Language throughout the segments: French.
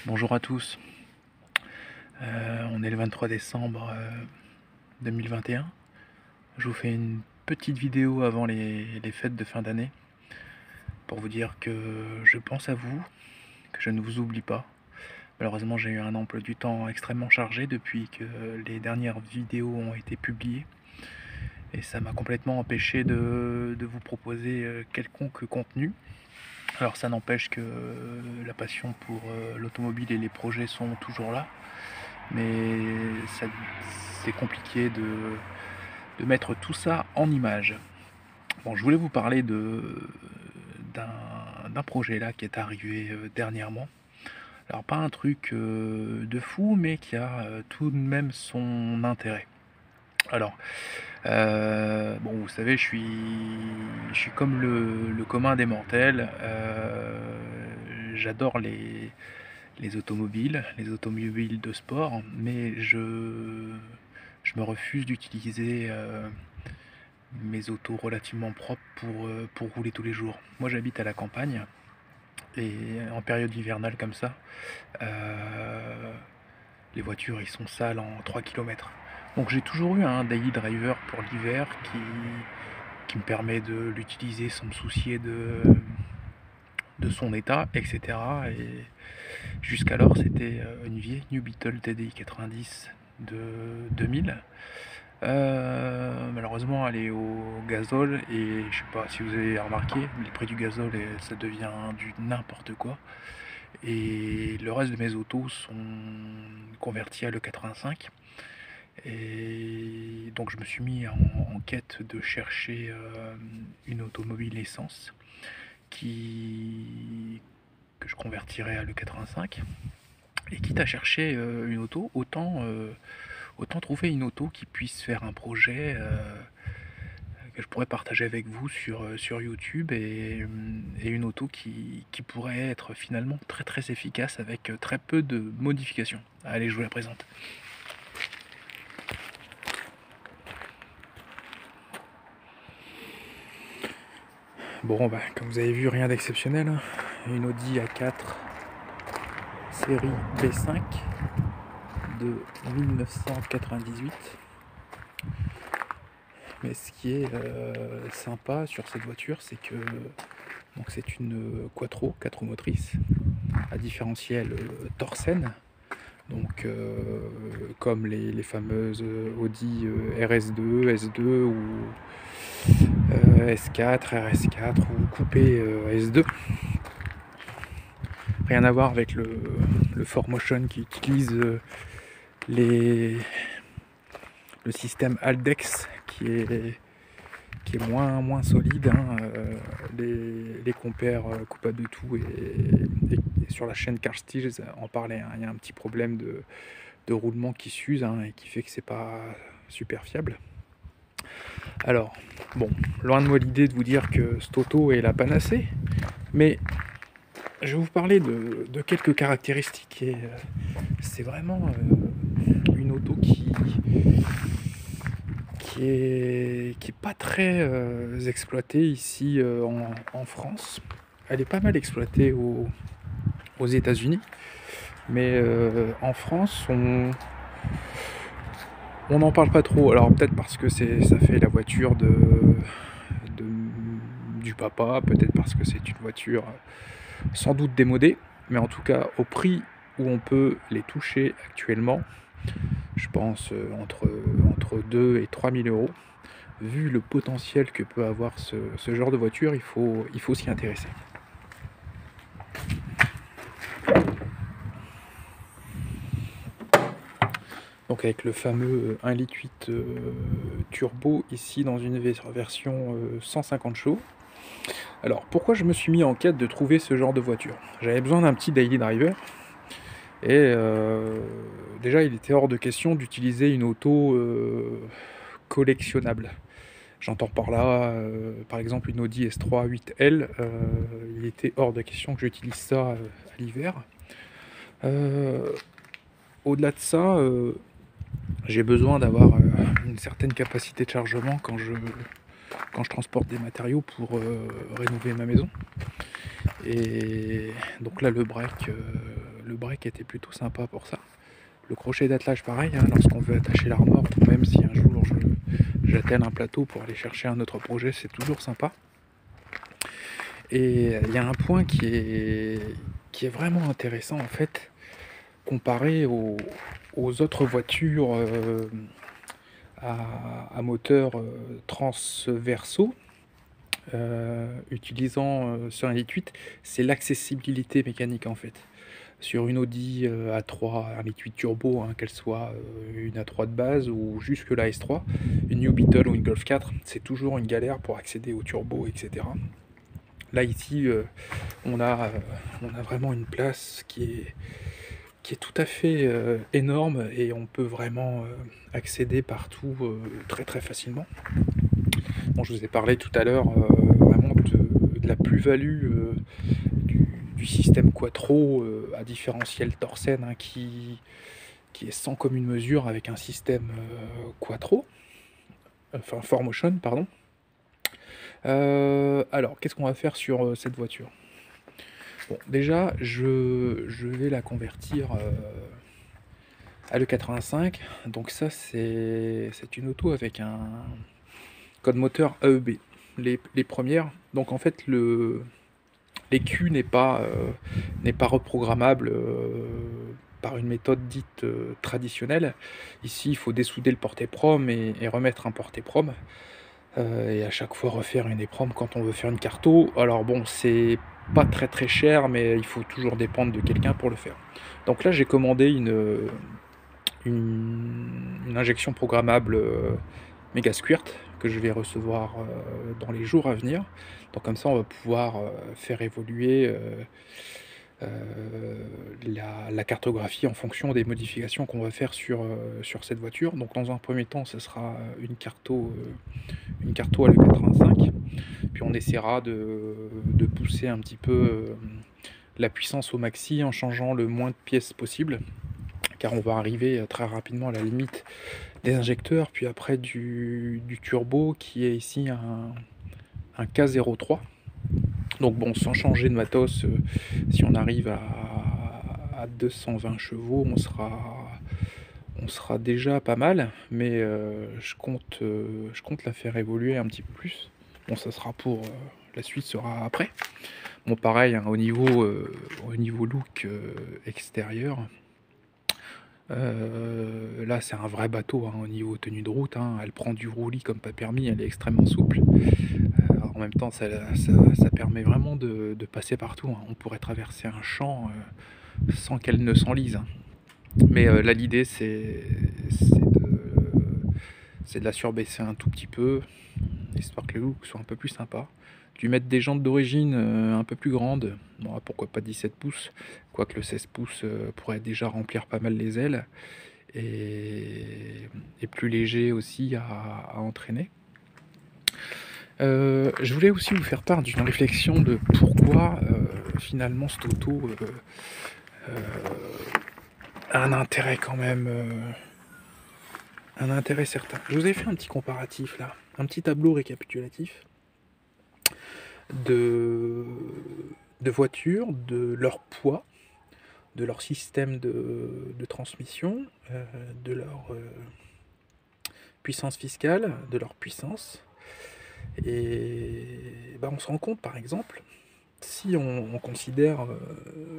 Bonjour à tous. On est le 23 décembre 2021. Je vous fais une petite vidéo avant les fêtes de fin d'année pour vous dire que je pense à vous, que je ne vous oublie pas. Malheureusement, j'ai eu un emploi du temps extrêmement chargé depuis que les dernières vidéos ont été publiées et ça m'a complètement empêché de vous proposer quelconque contenu. Alors ça n'empêche que la passion pour l'automobile et les projets sont toujours là, mais c'est compliqué de mettre tout ça en images. Bon, je voulais vous parler d'un projet là qui est arrivé dernièrement. Alors pas un truc de fou, mais qui a tout de même son intérêt. Alors, bon, vous savez, je suis comme le commun des mortels. J'adore les automobiles de sport, mais je me refuse d'utiliser mes autos relativement propres pour rouler tous les jours. Moi, j'habite à la campagne et en période hivernale comme ça, les voitures ils sont sales en 3 km. Donc j'ai toujours eu un daily driver pour l'hiver qui me permet de l'utiliser sans me soucier de son état, etc. Et jusqu'alors, c'était une vieille New Beetle TDI 90 de 2000. Malheureusement, elle est au gazole et je sais pas si vous avez remarqué, mais le prix du gazole, ça devient du n'importe quoi. Et le reste de mes autos sont convertis à l'E85. Et donc je me suis mis en quête de chercher une automobile essence que je convertirais à l'E85. Et quitte à chercher une auto, autant trouver une auto qui puisse faire un projet que je pourrais partager avec vous sur YouTube et une auto qui pourrait être finalement très très efficace avec très peu de modifications. Allez, je vous la présente. Bon, bah, comme vous avez vu, rien d'exceptionnel, hein. Une Audi A4 série B5 de 1998. Mais ce qui est sympa sur cette voiture, c'est que c'est une Quattro 4 roues motrices à différentiel Torsen. Donc comme les fameuses Audi RS2, S2 ou S4, RS4 ou coupé S2. Rien à voir avec le 4Motion qui utilise le système Aldex qui est moins solide, hein. Les compères coupables de tout et sur la chaîne Car Steels en parlaient, hein. Il y a un petit problème de roulement qui s'use, hein, et qui fait que c'est pas super fiable. Alors, bon, loin de moi l'idée de vous dire que cette auto est la panacée, mais je vais vous parler de quelques caractéristiques et c'est vraiment une auto qui est pas très exploitée ici en France. Elle est pas mal exploitée aux États-Unis, mais en France, on n'en parle pas trop. Alors peut-être parce que ça fait la voiture du papa, peut-être parce que c'est une voiture sans doute démodée, mais en tout cas au prix où on peut les toucher actuellement, je pense entre 2 et 3 000 euros. Vu le potentiel que peut avoir ce genre de voiture, il faut s'y intéresser. Donc avec le fameux 1,8 litre turbo ici dans une version 150 chevaux. Alors pourquoi je me suis mis en quête de trouver ce genre de voiture? J'avais besoin d'un petit daily driver et déjà il était hors de question d'utiliser une auto collectionnable. J'entends par là, par exemple, une Audi S3 8L, il était hors de question que j'utilise ça à l'hiver. Au-delà de ça, j'ai besoin d'avoir une certaine capacité de chargement quand je transporte des matériaux pour rénover ma maison. Et donc là, le le break était plutôt sympa pour ça. Le crochet d'attelage pareil, hein, lorsqu'on veut attacher la remorque, ou même si un jour j'attelle un plateau pour aller chercher un autre projet, c'est toujours sympa. Et il y a un point qui est vraiment intéressant en fait, comparé aux autres voitures à moteur transversaux utilisant ce 1.8, c'est l'accessibilité mécanique en fait. Sur une Audi A3 1.8 turbo, hein, qu'elle soit une A3 de base ou jusque la S3, une New Beetle ou une Golf 4, c'est toujours une galère pour accéder au turbo, etc. Là ici, on a vraiment une place qui est tout à fait énorme et on peut vraiment accéder partout très très facilement. Bon, je vous ai parlé tout à l'heure vraiment de la plus-value du système Quattro à différentiel Torsen, hein, qui est sans commune mesure avec un système Quattro, enfin 4Motion, pardon. Alors, qu'est-ce qu'on va faire sur cette voiture? Bon, déjà, je vais la convertir à l'E85. Donc ça, c'est une auto avec un code moteur AEB. Les premières. Donc en fait, l'EQ n'est pas reprogrammable par une méthode dite traditionnelle. Ici, il faut dessouder le porté-prom et remettre un porté-prom. Et à chaque fois refaire une EPROM quand on veut faire une carto. Alors bon, c'est pas très très cher, mais il faut toujours dépendre de quelqu'un pour le faire. Donc là, j'ai commandé une injection programmable Megasquirt que je vais recevoir dans les jours à venir. Donc comme ça, on va pouvoir faire évoluer la cartographie en fonction des modifications qu'on va faire sur cette voiture. Donc dans un premier temps, ce sera une carto à l'E85, puis on essaiera de pousser un petit peu la puissance au maxi en changeant le moins de pièces possible, car on va arriver très rapidement à la limite des injecteurs, puis après du turbo qui est ici un K03. Donc bon, sans changer de matos, si on arrive à 220 chevaux, on sera déjà pas mal, mais je compte la faire évoluer un petit peu plus. Bon, ça sera pour la suite sera après. Bon, pareil, hein, au niveau look extérieur, là c'est un vrai bateau, hein, au niveau tenue de route, hein. Elle prend du roulis comme pas permis, elle est extrêmement souple. En même temps, ça permet vraiment de passer partout, hein. On pourrait traverser un champ sans qu'elle ne s'enlise, hein. Mais là, l'idée, c'est de la surbaisser un tout petit peu, histoire que le look soit un peu plus sympa. De lui mettre des jantes d'origine un peu plus grandes, bon, pourquoi pas 17 pouces, quoique le 16 pouces pourrait déjà remplir pas mal les ailes, et plus léger aussi à entraîner. Je voulais aussi vous faire part d'une réflexion de pourquoi finalement cette auto a un intérêt quand même, un intérêt certain. Je vous ai fait un petit comparatif là, un petit tableau récapitulatif de voitures, de leur poids, de leur système de transmission, de leur puissance fiscale, de leur puissance. Et on se rend compte par exemple, si on considère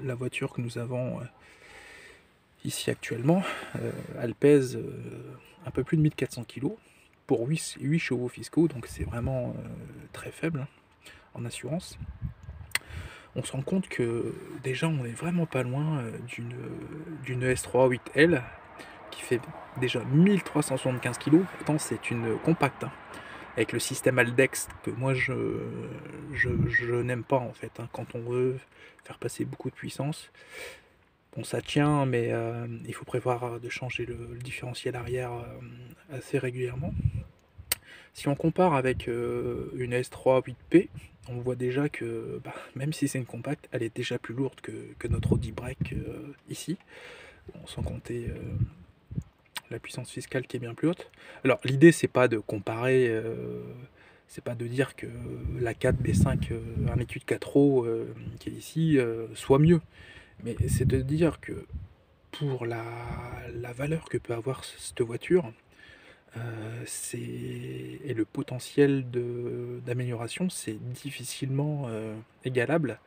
la voiture que nous avons ici actuellement, elle pèse un peu plus de 1400 kg pour 8 chevaux fiscaux, donc c'est vraiment très faible, hein, en assurance. On se rend compte que déjà on est vraiment pas loin d'une S3 8L qui fait déjà 1375 kg, pourtant c'est une compacte, hein, avec le système Aldex que moi je n'aime pas en fait, hein, quand on veut faire passer beaucoup de puissance. Bon, ça tient, mais il faut prévoir de changer le différentiel arrière assez régulièrement. Si on compare avec une S3 8P, on voit déjà que même si c'est une compacte, elle est déjà plus lourde que notre Audi Break ici, bon, sans compter la puissance fiscale qui est bien plus haute. Alors l'idée c'est pas de comparer, c'est pas de dire que la 4B5 1.8 Quattro qui est ici soit mieux, Mais c'est de dire que pour la valeur que peut avoir cette voiture, et le potentiel d'amélioration, c'est difficilement égalable.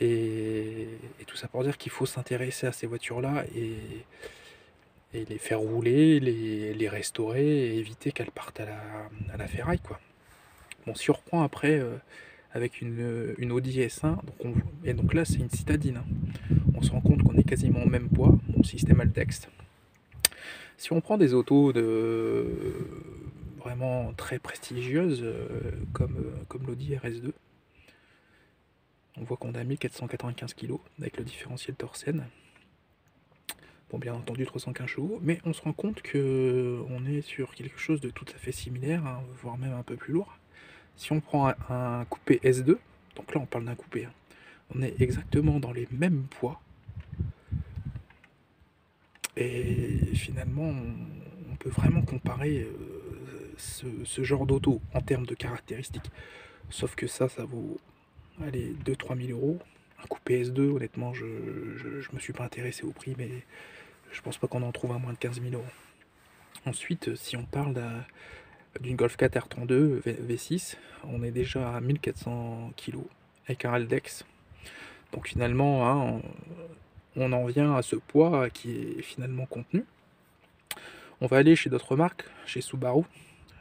Et tout ça pour dire qu'il faut s'intéresser à ces voitures-là et les faire rouler, les restaurer et éviter qu'elles partent à la ferraille, quoi. Bon, si on reprend après avec une Audi S1, et donc là c'est une citadine, hein. On se rend compte qu'on est quasiment au même poids, mon système Altex. Si on prend des autos vraiment très prestigieuses comme l'Audi RS2, on voit qu'on a 1495 kg avec le différentiel Torsen. Bon, bien entendu 315 chevaux, mais on se rend compte qu'on est sur quelque chose de tout à fait similaire, hein, voire même un peu plus lourd. Si on prend un coupé S2, donc là on parle d'un coupé, hein, on est exactement dans les mêmes poids. Et finalement, on peut vraiment comparer ce genre d'auto en termes de caractéristiques. Sauf que ça vaut, allez, 2-3 000 euros. Un coupé S2, honnêtement, je me suis pas intéressé au prix, mais je pense pas qu'on en trouve à moins de 15 000 euros. Ensuite, si on parle d'une Golf 4 R32 V6, on est déjà à 1400 kg avec un Aldex. Donc finalement, hein, on en vient à ce poids qui est finalement contenu. On va aller chez d'autres marques, chez Subaru,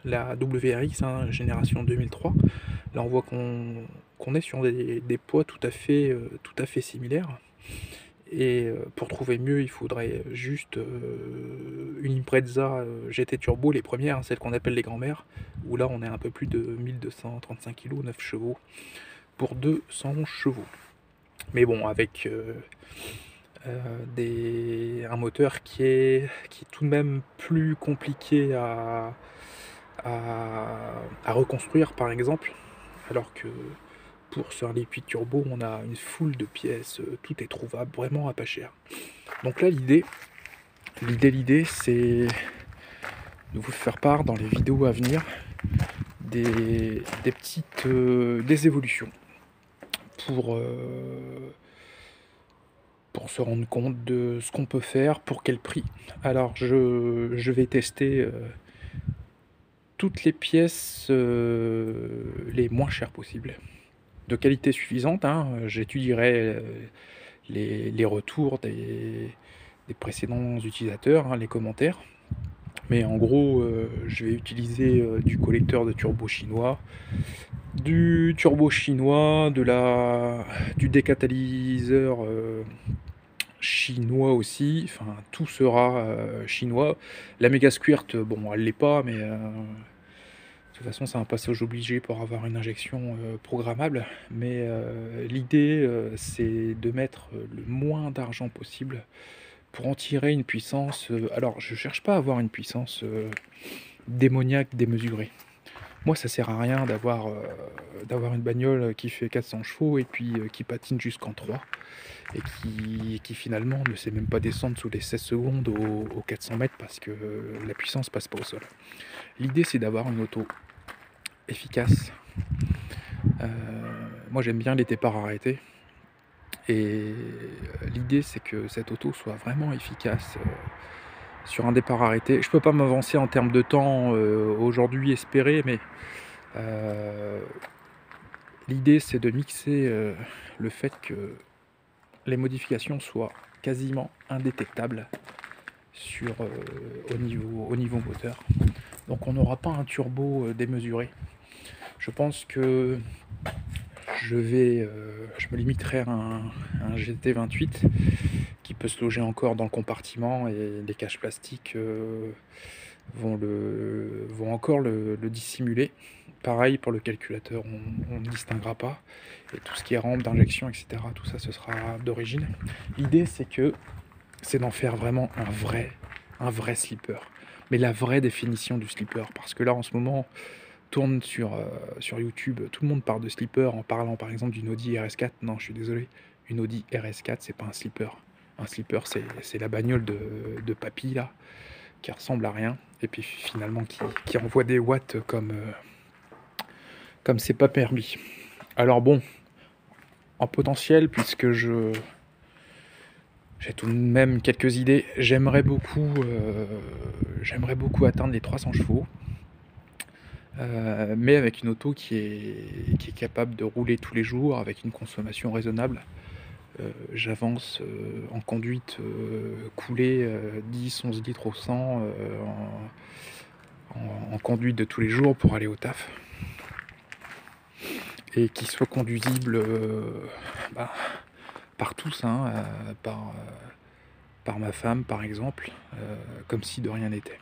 la WRX, hein, génération 2003. Là, on voit qu'on est sur des poids tout à fait similaires. Et pour trouver mieux, il faudrait juste une Impreza GT Turbo, les premières, hein, celles qu'on appelle les grands-mères, où là on est un peu plus de 1235 kg, 9 chevaux, pour 200 chevaux. Mais bon, avec un moteur qui est tout de même plus compliqué à reconstruire, par exemple, alors que pour sur un liquide turbo, on a une foule de pièces, tout est trouvable vraiment à pas cher. Donc là, l'idée, c'est de vous faire part dans les vidéos à venir des petites des évolutions pour se rendre compte de ce qu'on peut faire, pour quel prix. Alors je vais tester toutes les pièces les moins chères possibles, de qualité suffisante, hein. J'étudierai les retours des précédents utilisateurs, hein, les commentaires. Mais en gros, je vais utiliser du collecteur de turbo chinois, du du décatalyseur chinois aussi. Enfin, tout sera chinois. La Mega Squirt, bon, elle l'est pas, mais de toute façon, c'est un passage obligé pour avoir une injection programmable. Mais l'idée, c'est de mettre le moins d'argent possible pour en tirer une puissance. Alors, je cherche pas à avoir une puissance démoniaque, démesurée. Moi, ça sert à rien d'avoir une bagnole qui fait 400 chevaux et puis qui patine jusqu'en 3 et qui finalement ne sait même pas descendre sous les 16 secondes aux 400 mètres parce que la puissance passe pas au sol. L'idée, c'est d'avoir une auto efficace. Moi, j'aime bien les départs arrêtés. Et l'idée, c'est que cette auto soit vraiment efficace sur un départ arrêté. Je peux pas m'avancer en termes de temps aujourd'hui espéré, mais l'idée, c'est de mixer le fait que les modifications soient quasiment indétectables au niveau moteur. Donc on n'aura pas un turbo démesuré. Je pense que je me limiterai à un GT28 qui peut se loger encore dans le compartiment et les caches plastiques vont encore le dissimuler. Pareil pour le calculateur, on ne distinguera pas. Et tout ce qui est rampe d'injection, etc., tout ça, ce sera d'origine. L'idée, c'est d'en faire vraiment un vrai slipper. Mais la vraie définition du slipper. Parce que là, en ce moment, tourne sur YouTube, tout le monde parle de slipper en parlant par exemple d'une Audi RS4. Non, je suis désolé, une Audi RS4, c'est pas un slipper. Un slipper, c'est la bagnole de papy, là, qui ressemble à rien, et puis finalement qui envoie des watts comme c'est pas permis. Alors bon, en potentiel, puisque J'ai tout de même quelques idées. J'aimerais beaucoup atteindre les 300 chevaux, mais avec une auto qui est capable de rouler tous les jours avec une consommation raisonnable. J'avance en conduite coulée 10-11 litres au 100 en conduite de tous les jours pour aller au taf, et qui soit conduisible bah, par tous, hein, par ma femme par exemple, comme si de rien n'était.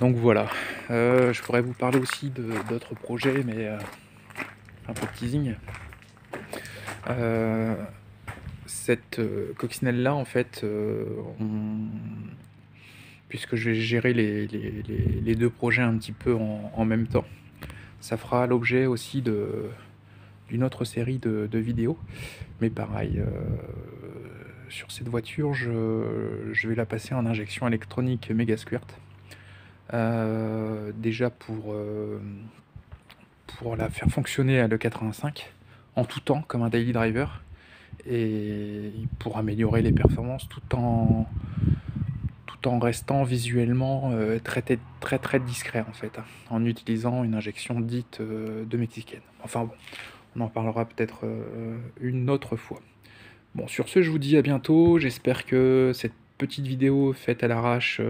Donc voilà, je pourrais vous parler aussi d'autres projets, mais un peu de teasing. Cette coccinelle-là, en fait, puisque je vais gérer les deux projets un petit peu en même temps, ça fera l'objet aussi d'une autre série de vidéos. Mais pareil, sur cette voiture, je vais la passer en injection électronique Megasquirt. Déjà pour la faire fonctionner à l'E85 en tout temps comme un daily driver, et pour améliorer les performances tout en restant visuellement très discret en fait, hein, en utilisant une injection dite de mexicaine. Enfin bon, on en parlera peut-être une autre fois. Bon, sur ce, je vous dis à bientôt. J'espère que cette petite vidéo faite à l'arrache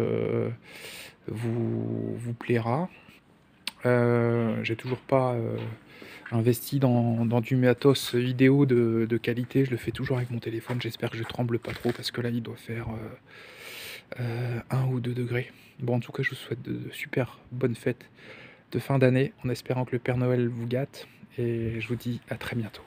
vous plaira. J'ai toujours pas investi dans du matos vidéo de qualité. Je le fais toujours avec mon téléphone. J'espère que je tremble pas trop, parce que là il doit faire 1 ou 2 degrés. Bon, en tout cas, je vous souhaite de super bonnes fêtes de fin d'année, en espérant que le Père Noël vous gâte, et je vous dis à très bientôt.